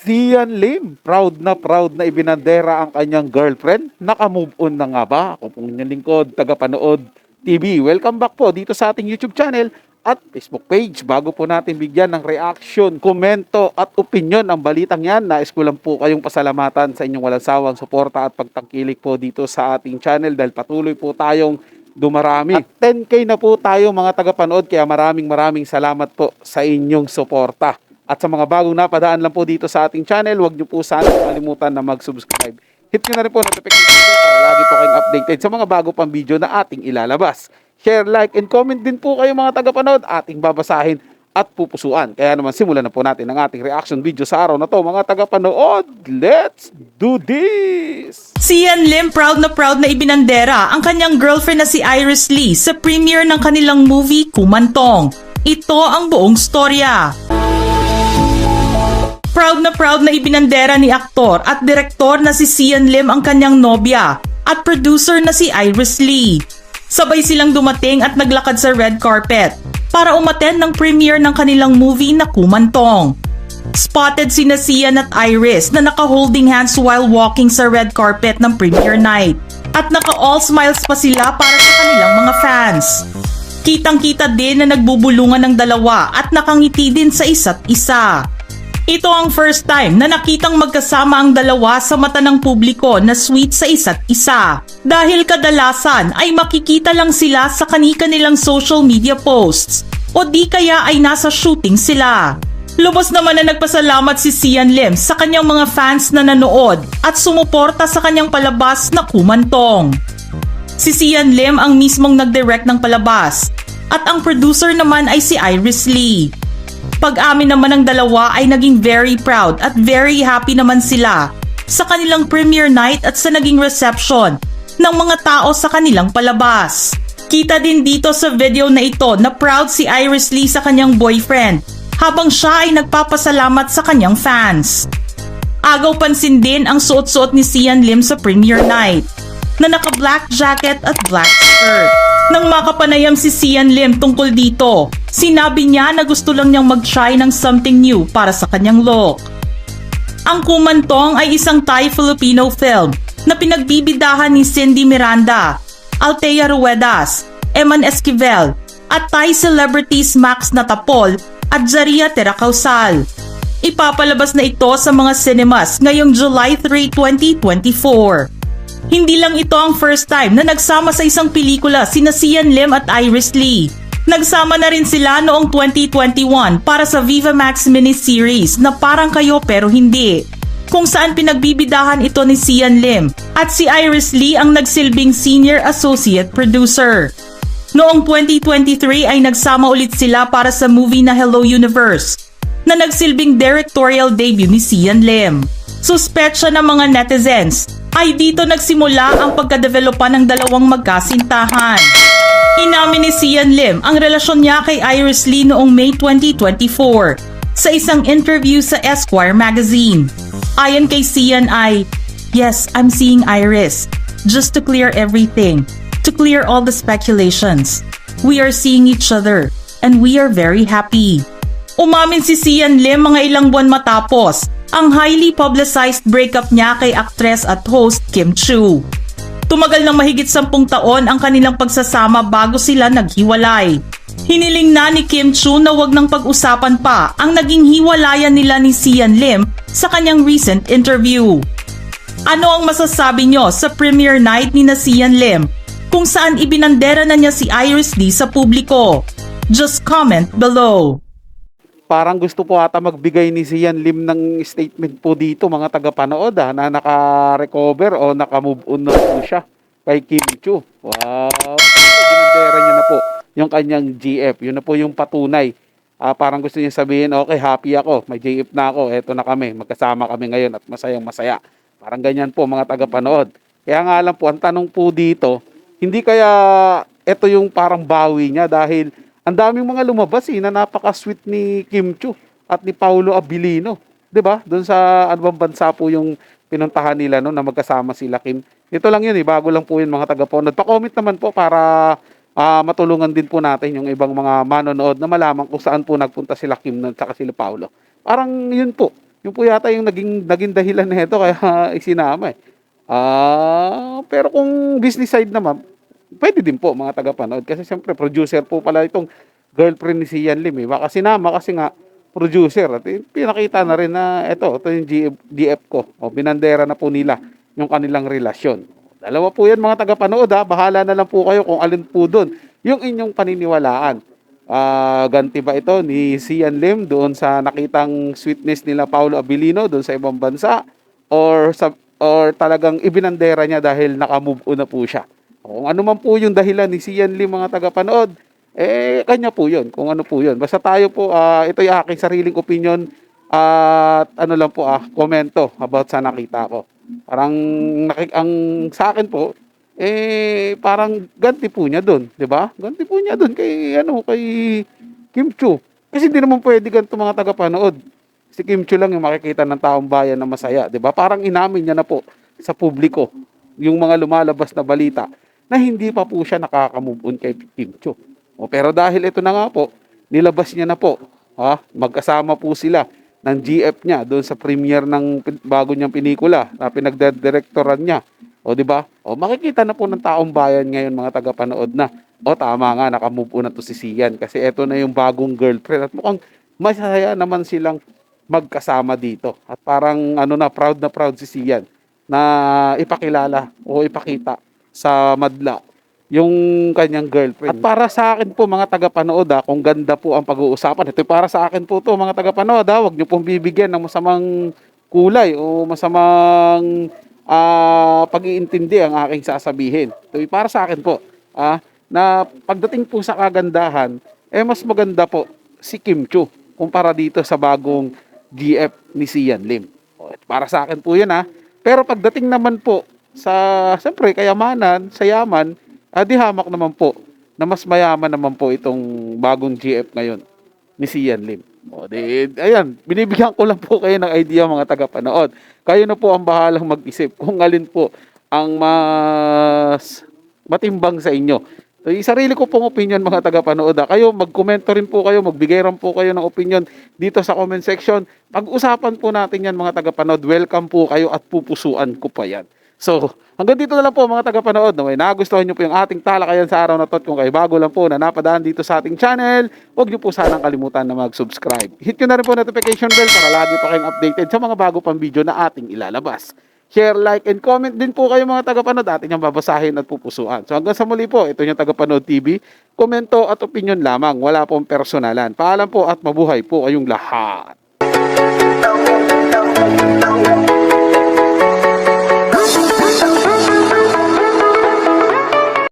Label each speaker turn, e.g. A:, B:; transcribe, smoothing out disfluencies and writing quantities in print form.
A: Sian Lim, proud na ibinandera ang kanyang girlfriend. Naka-move on na nga ba? Ako pong inyong lingkod, tagapanood TV. Welcome back po dito sa ating YouTube channel at Facebook page. Bago po natin bigyan ng reaction, komento at opinion ang balitang yan, nais ko lang po kayong pasalamatan sa inyong walang sawang suporta at pagtangkilik po dito sa ating channel dahil patuloy po tayong dumarami. At 10K na po tayo mga tagapanood, kaya maraming salamat po sa inyong suporta. At sa mga bagong napadaan lang po dito sa ating channel, huwag niyo po sana kalimutan na mag-subscribe. Hit niyo na rin po notification bell para lagi po kayong updated sa mga bago pang video na ating ilalabas. Share, like, and comment din po kayo mga tagapanood, ating babasahin at pupusuan. Kaya naman simulan na po natin ang ating reaction video sa araw na to mga tagapanood. Let's do this!
B: Sian Lim proud na ibinandera ang kanyang girlfriend na si Iris Lee sa premiere ng kanilang movie Kumantong. Ito ang buong storya. Proud na ibinandera ni aktor at direktor na si Sian Lim ang kanyang nobya at producer na si Iris Lee. Sabay silang dumating at naglakad sa red carpet para umattend ng premiere ng kanilang movie na Kumantong. Spotted sina Sian at Iris na naka-holding hands while walking sa red carpet ng premiere night. At naka-all smiles pa sila para sa kanilang mga fans. Kitang-kita din na nagbubulungan ng dalawa at nakangiti din sa isa't isa. Ito ang first time na nakitang magkasama ang dalawa sa mata ng publiko na sweet sa isa't isa. Dahil kadalasan ay makikita lang sila sa kani-kanilang social media posts o di kaya ay nasa shooting sila. Lubos naman na nagpasalamat si Sian Lim sa kanyang mga fans na nanood at sumuporta sa kanyang palabas na Kumantong. Si Sian Lim ang mismong nag-direct ng palabas at ang producer naman ay si Iris Lee. Pag-amin naman ng dalawa ay naging very proud at very happy naman sila sa kanilang premiere night at sa naging reception ng mga tao sa kanilang palabas. Kita din dito sa video na ito na proud si Iris Lee sa kanyang boyfriend habang siya ay nagpapasalamat sa kanyang fans. Agaw pansin din ang suot-suot ni Sian Lim sa premiere night na naka-black jacket at black skirt. Nang makapanayam si Sian Lim tungkol dito, sinabi niya na gusto lang niyang mag-try ng something new para sa kanyang look. Ang Kumantong ay isang Thai-Filipino film na pinagbibidahan ni Cindy Miranda, Althea Ruedas, Eman Esquivel, at Thai celebrities Max Natapol at Jaria Terracausal. Ipapalabas na ito sa mga cinemas ngayong July 3, 2024. Hindi lang ito ang first time na nagsama sa isang pelikula sina Sian Lim at Iris Lee. Nagsama na rin sila noong 2021 para sa Viva Max miniseries na Parang Kayo Pero Hindi, kung saan pinagbibidahan ito ni Sian Lim at si Iris Lee ang nagsilbing senior associate producer. Noong 2023 ay nagsama ulit sila para sa movie na Hello Universe na nagsilbing directorial debut ni Sian Lim. Suspetsya ng mga netizens ay dito nagsimula ang pagkadevelopa ng dalawang magkasintahan. Inamin ni Sian Lim ang relasyon niya kay Iris Lee noong May 2024 sa isang interview sa Esquire magazine. Ayon kay Sian ay, "Yes, I'm seeing Iris. Just to clear everything. To clear all the speculations. We are seeing each other and we are very happy." Umamin si Sian Lim mga ilang buwan matapos ang highly publicized breakup niya kay aktres at host Kim Chiu. Tumagal ng mahigit 10 taon ang kanilang pagsasama bago sila naghiwalay. Hiniling na ni Kim Chiu na wag nang pag-usapan pa ang naging hiwalayan nila ni Sian Lim sa kanyang recent interview. Ano ang masasabi nyo sa premiere night ni na Sian Lim kung saan ibinandera na niya si Iris Lee sa publiko? Just comment below.
A: Parang gusto po ata magbigay ni Sian Lim ng statement po dito mga tagapanood na naka-recover o naka-move on na po siya kay Kim Chiu. Wow! Ginandera niya na po yung kanyang GF. Yun na po yung patunay. Parang gusto niya sabihin, okay, happy ako. May GF na ako. Eto na kami. Magkasama kami ngayon at masayang masaya. Parang ganyan po mga tagapanood. Kaya nga lang po, ang tanong po dito, hindi kaya ito yung parang bawi niya dahil ang daming mga lumabas na napaka-sweet ni Kim Chiu at ni Paolo Abilino. 'Di ba? Doon sa anong bansa po yung pinuntahan nila no na magkasama sila Kim. Ito lang 'yun bago lang po 'yun mga taga-panood. Pa-comment naman po para matulungan din po natin yung ibang mga manonood na malaman kung saan po nagpunta sila Kim at saka sila Paolo. Parang 'yun po. Yung po yata yung naging dahilan nito kaya isinama eh. Pero kung business side naman, pwede din po mga tagapanood kasi siyempre producer po pala itong girlfriend ni Sian Lim eh. Baka sinama kasi nga producer at pinakita na rin na ito yung DF ko o binandera na po nila yung kanilang relasyon. Dalawa po yan mga tagapanood ha, bahala na lang po kayo kung alin po doon yung inyong paniniwalaan. Ganti ba ito ni Sian Lim doon sa nakitang sweetness nila Paulo Abilino doon sa ibang bansa or talagang ibinandera niya dahil naka-move on na po siya. Kung ano man po yung dahilan ni Sian Lim mga tagapanood, kanya po yun, kung ano po yun. Basta tayo po, ito yung aking sariling opinion at ano lang po, komento about sa nakita ko. Parang, ang sa akin po, parang ganti po niya doon, 'di ba? Ganti po niya doon kay Kim Chiu. Kasi hindi naman pwede ganito mga tagapanood. Si Kim Chiu lang yung makikita ng taong bayan na masaya, 'di ba? Parang inamin niya na po sa publiko yung mga lumalabas na balita na hindi pa po siya nakaka-move on kay Kim Chiu. Pero dahil ito na nga po, nilabas niya na po, magkasama po sila ng GF niya doon sa premiere ng bago niyang pelikula na pinagdirektoran niya. Di ba? Makikita na po ng taong bayan ngayon mga tagapanood na, tama nga, naka-move on na to si Sian kasi eto na yung bagong girlfriend at mukhang masaya naman silang magkasama dito. At parang proud na proud si Sian na ipakilala o ipakita sa madla yung kanyang girlfriend. At para sa akin po mga tagapanood, kung ganda po ang pag-uusapan, ito para sa akin po to mga tagapanood, huwag niyo pong bibigyan ng masamang kulay o masamang pag-iintindi ang aking sasabihin. Ito para sa akin po, na pagdating po sa kagandahan, mas maganda po si Kim Chiu kumpara dito sa bagong GF ni Sian Lim. Para sa akin po yun Pero pagdating naman po sa, siyempre, kayamanan, sa yaman, di hamak naman po na mas mayaman naman po itong bagong GF ngayon ni Sian Lim. Ayan, binibigyan ko lang po kayo ng idea mga tagapanood. Kayo na po ang bahalang mag-isip kung alin po ang mas matimbang sa inyo. So, sarili ko pong opinion mga tagapanood. Kayo, mag-komento rin po kayo, magbigay rin po kayo ng opinion dito sa comment section. Pag-usapan po natin yan mga tagapanood. Welcome po kayo at pupusuan ko pa yan. So, hanggang dito na lang po mga tagapanood. May nagustuhan nyo po yung ating talakayan sa araw na to. Kung kayo bago lang po na napadaan dito sa ating channel, huwag nyo po sanang kalimutan na mag-subscribe. Hit nyo na rin po notification bell para lagi pa kayong updated sa mga bago pang video na ating ilalabas. Share, like, and comment din po kayo mga tagapanood. Ating yung babasahin at pupusuan. So hanggang sa muli po, ito yung Tagapanood TV. Komento at opinion lamang. Wala pong personalan. Paalam po at mabuhay po kayong lahat.